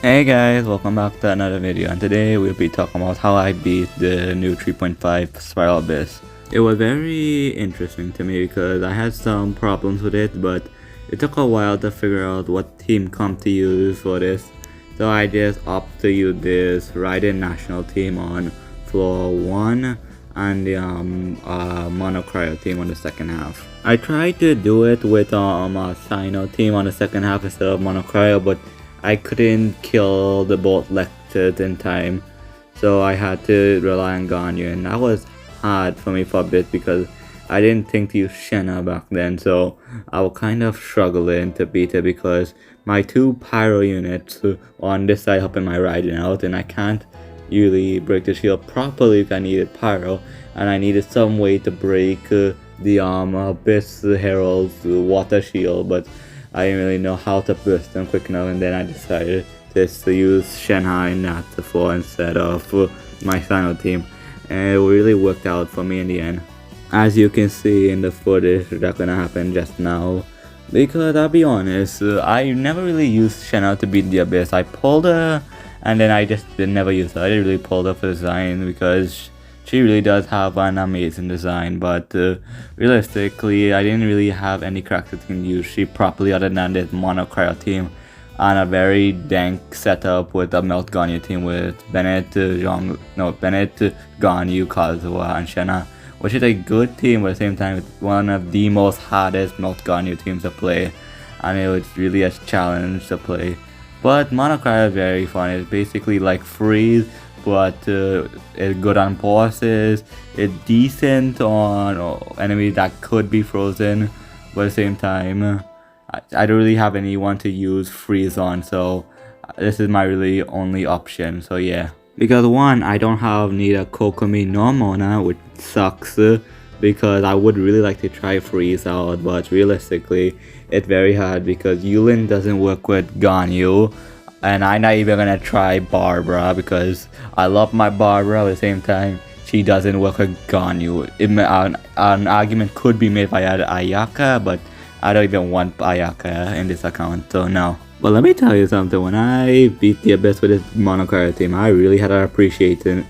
Hey guys, welcome back to another video, and today we'll be talking about how I beat the new 3.5 Spiral Abyss. It was very interesting to me because I had some problems with it, but it took a while to figure out what team comp to use for this. So I just opted to use this Raiden national team on floor 1 and the Mono Cryo team on the second half. I tried to do it with a Sino team on the second half instead of Mono Cryo, but I couldn't kill the both lectures in time, so I had to rely on Ganyu, and that was hard for me for a bit because I didn't think to use Shenhe back then, so I was kind of struggling to beat it because my two pyro units on this side helping my Raiden out, and I can't usually break the shield properly if I needed pyro, and I needed some way to break the Abyss Herald's water shield, but I didn't really know how to burst them quick enough, and then I decided just to use Shenhe in that floor instead of my final team, and it really worked out for me in the end. As you can see in the footage that's gonna happen just now, because I'll be honest, I never really used Shenhe to beat the Abyss. I pulled her and then I just never used her. I didn't really pull her for design because she really does have an amazing design, but realistically, I didn't really have any character to use she properly other than this Mono Cryo team and a very dank setup with a Melt Ganyu team with Bennett, Ganyu, Kazuha, and Shenhe, which is a good team, but at the same time, it's one of the most hardest Melt Ganyu teams to play, and it was really a challenge to play. But Mono Cryo is very fun. It's basically like Freeze, but it's good on bosses, it's decent on enemies that could be frozen, but at the same time, I don't really have anyone to use Freeze on, so this is my really only option, so yeah. Because one, I don't have neither Kokomi nor Mona, which sucks, because I would really like to try Freeze out, but realistically, it's very hard because Yulin doesn't work with Ganyu, and I'm not even gonna try Barbara because I love my Barbara, at the same time she doesn't work with Ganyu. An argument could be made by Ayaka, but I don't even want Ayaka in this account, so no. But let me tell you something, when I beat the Abyss with this Mono Cryo team, I really had an appreciation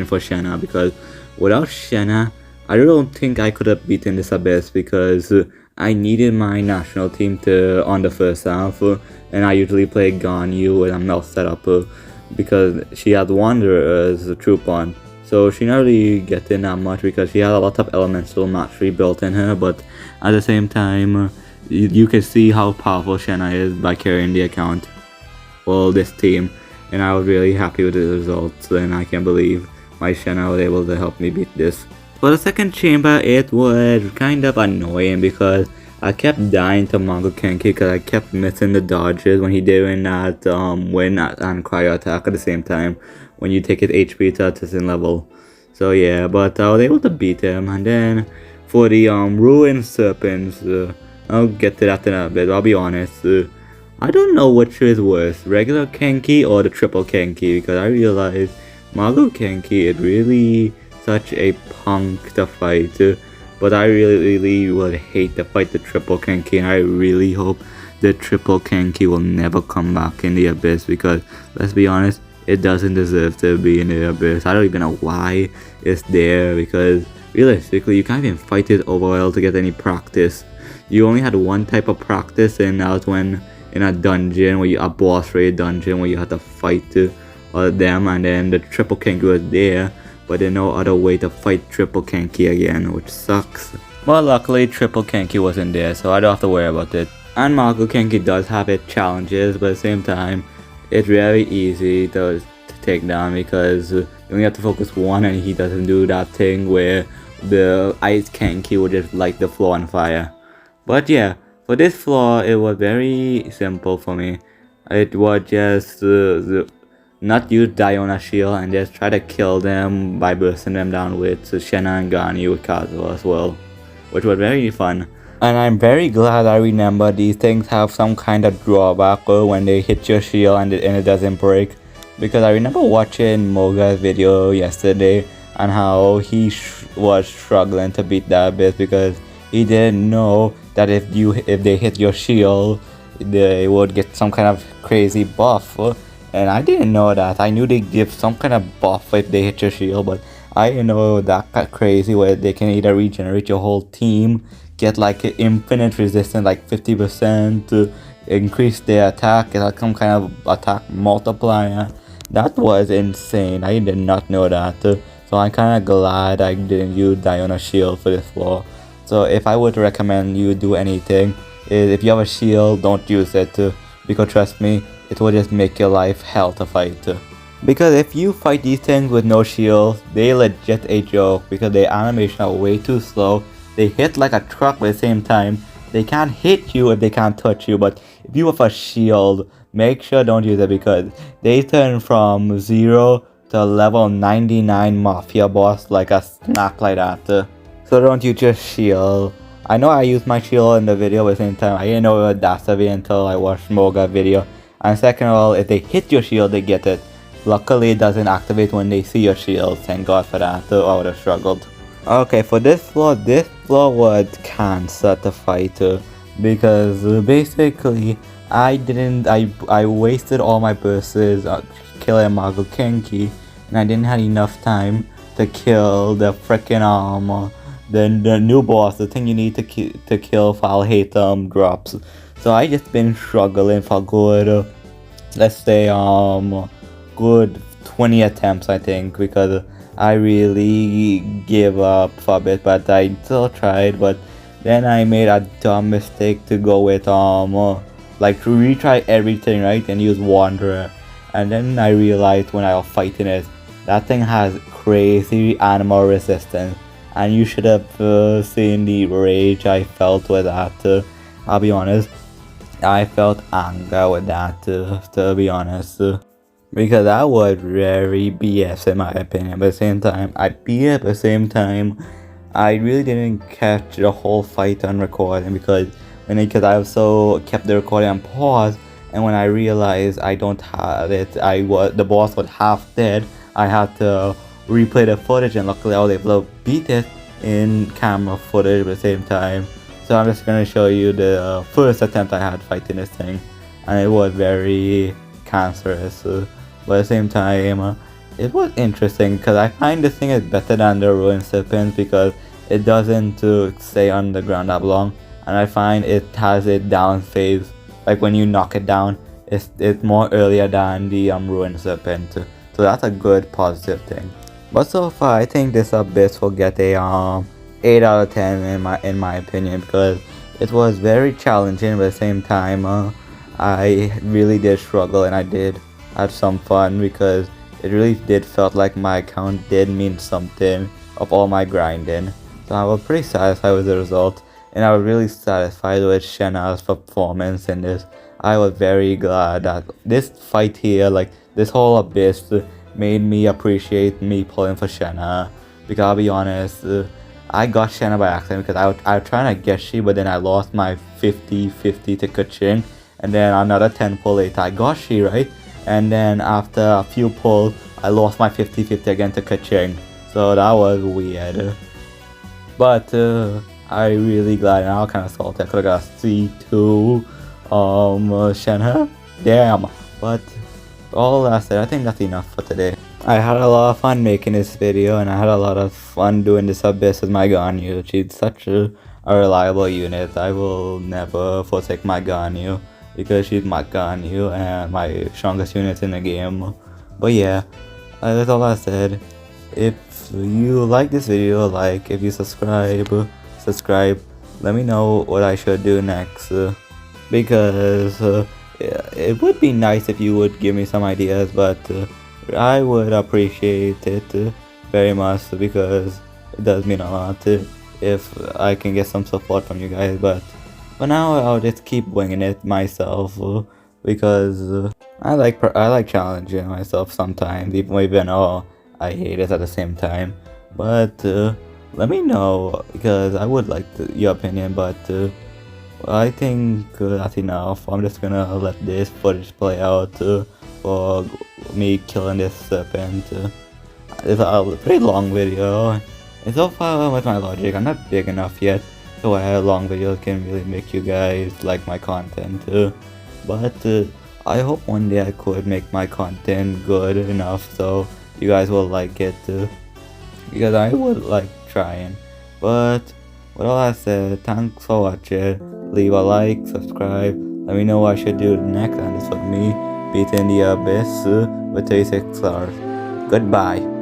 for Shenhe, because without Shenhe, I don't think I could have beaten this Abyss because I needed my national team to on the first half, and I usually play Ganyu with a melt setup because she had Wanderer as a troop on, so she not really getting that much because she had a lot of elemental mastery built in her, but at the same time, you can see how powerful Shenhe is by carrying the account, well, this team, and I was really happy with the results, and I can't believe my Shenhe was able to help me beat this. For the second chamber, it was kind of annoying because I kept dying to Mongo Kenki because I kept missing the dodges when he did that win and cryo attack at the same time when you take his HP to a certain level. So yeah, but I was able to beat him, and then for the ruined serpents, I'll get to that in a bit. I'll be honest, I don't know which is worse, regular Kenki or the triple Kenki, because I realized Mongo Kenki is really such a punk to fight, but I really would hate to fight the triple Kenki, and I really hope the triple Kenki will never come back in the Abyss, because let's be honest, it doesn't deserve to be in the Abyss. I don't even know why it's there, because realistically you can't even fight it overall to get any practice. You only had one type of practice, and that was when in a dungeon where a boss raid dungeon where you had to fight them, and then the triple Kenki was there, but there's no other way to fight triple Kenki again, which sucks. But luckily triple Kenki wasn't there, so I don't have to worry about it. And Mongo Kenki does have its challenges, but at the same time, it's very easy to take down because you only have to focus one, and he doesn't do that thing where the ice Kenki would just light the floor on fire. But yeah, for this floor, it was very simple for me. It was just not use Diona shield and just try to kill them by bursting them down with Shenhe and Ganyu with Kazuha as well, which was very fun. And I'm very glad I remember these things have some kind of drawback when they hit your shield and it doesn't break, because I remember watching Moga's video yesterday and how he was struggling to beat that Abyss because he didn't know that if they hit your shield, they would get some kind of crazy buff And I didn't know that. I knew they give some kind of buff if they hit your shield, but I didn't know that got crazy where they can either regenerate your whole team, get like an infinite resistance, like 50% to increase their attack, get like some kind of attack multiplier. That was insane. I did not know that. So I'm kind of glad I didn't use Diana shield for this floor. So if I would recommend you do anything, is if you have a shield, don't use it. Because trust me, it will just make your life hell to fight. Because if you fight these things with no shield, they legit a joke because their animation are way too slow. They hit like a truck at the same time. They can't hit you if they can't touch you, but if you have a shield, make sure don't use it because they turn from 0 to level 99 Mafia boss like a snap like that. So don't use your shield. I know I used my shield in the video, but at the same time, I didn't know it was that severe until I watched Moga's video. And second of all, if they hit your shield, they get it. Luckily, it doesn't activate when they see your shield. Thank God for that. I would have struggled. Okay, for this floor was cancer to fight because basically I wasted all my bursts killing Mago Kenki, and I didn't have enough time to kill the freaking the new boss, the thing you need to kill for hate drops. So I just been struggling for good, let's say good 20 attempts I think, because I really gave up for a bit, but I still tried. But then I made a dumb mistake to go with like to retry everything, right, and use Wanderer. And then I realized when I was fighting it, that thing has crazy animal resistance, and you should have seen the rage I felt with that. I'll be honest, I felt anger with that, to be honest. Because that was very BS in my opinion, but at the same time, I beat it, but at the same time, I really didn't catch the whole fight on recording because I also kept the recording on pause, and when I realized I don't have it, the boss was half dead. I had to replay the footage, and luckily I was able to beat it in camera footage at the same time. So I'm just gonna show you the first attempt I had fighting this thing, and it was very cancerous. But at the same time, it was interesting because I find this thing is better than the Ruin Serpents because it doesn't stay on the ground that long, and I find it has a down phase. Like when you knock it down, it's more earlier than the Ruin Serpent. So that's a good positive thing. But so far, I think this Abyss will get a 8 out of 10 in my opinion because it was very challenging, but at the same time, I really did struggle and I did have some fun because it really did felt like my account did mean something of all my grinding. So I was pretty satisfied with the result, and I was really satisfied with Shenhe's performance in this. I was very glad that this fight here, like this whole Abyss, made me appreciate me pulling for Shenhe. Because I'll be honest, I got Shenhe by accident because I was trying to get she, but then I lost my 50-50 to Kaching, and then another 10 pull later I got she, right? And then after a few pulls, I lost my 50-50 again to Kaching. So that was weird. But I really glad, and I was kind of salty. I could have got C2 Shenhe. Damn. But all that said, I think that's enough for today. I had a lot of fun making this video, and I had a lot of fun doing this Abyss with my Ganyu. She's such a reliable unit. I will never forsake my Ganyu, because she's my Ganyu and my strongest unit in the game. But yeah, that's all I said. If you like this video, like, if you subscribe, let me know what I should do next, because it would be nice if you would give me some ideas, but I would appreciate it very much because it does mean a lot if I can get some support from you guys. But for now, I'll just keep winging it myself because I like challenging myself sometimes, even though I hate it at the same time. But let me know because I would like your opinion. But I think that's enough. I'm just gonna let this footage play out for me killing this serpent. It's a pretty long video. And so far with my logic, I'm not big enough yet so a long video can really make you guys like my content. But I hope one day I could make my content good enough so you guys will like it too, because I would like trying. But with all that said, thanks for watching. Leave a like, subscribe. Let me know what I should do next, and this was me beating the abyss with 36 stars. Goodbye.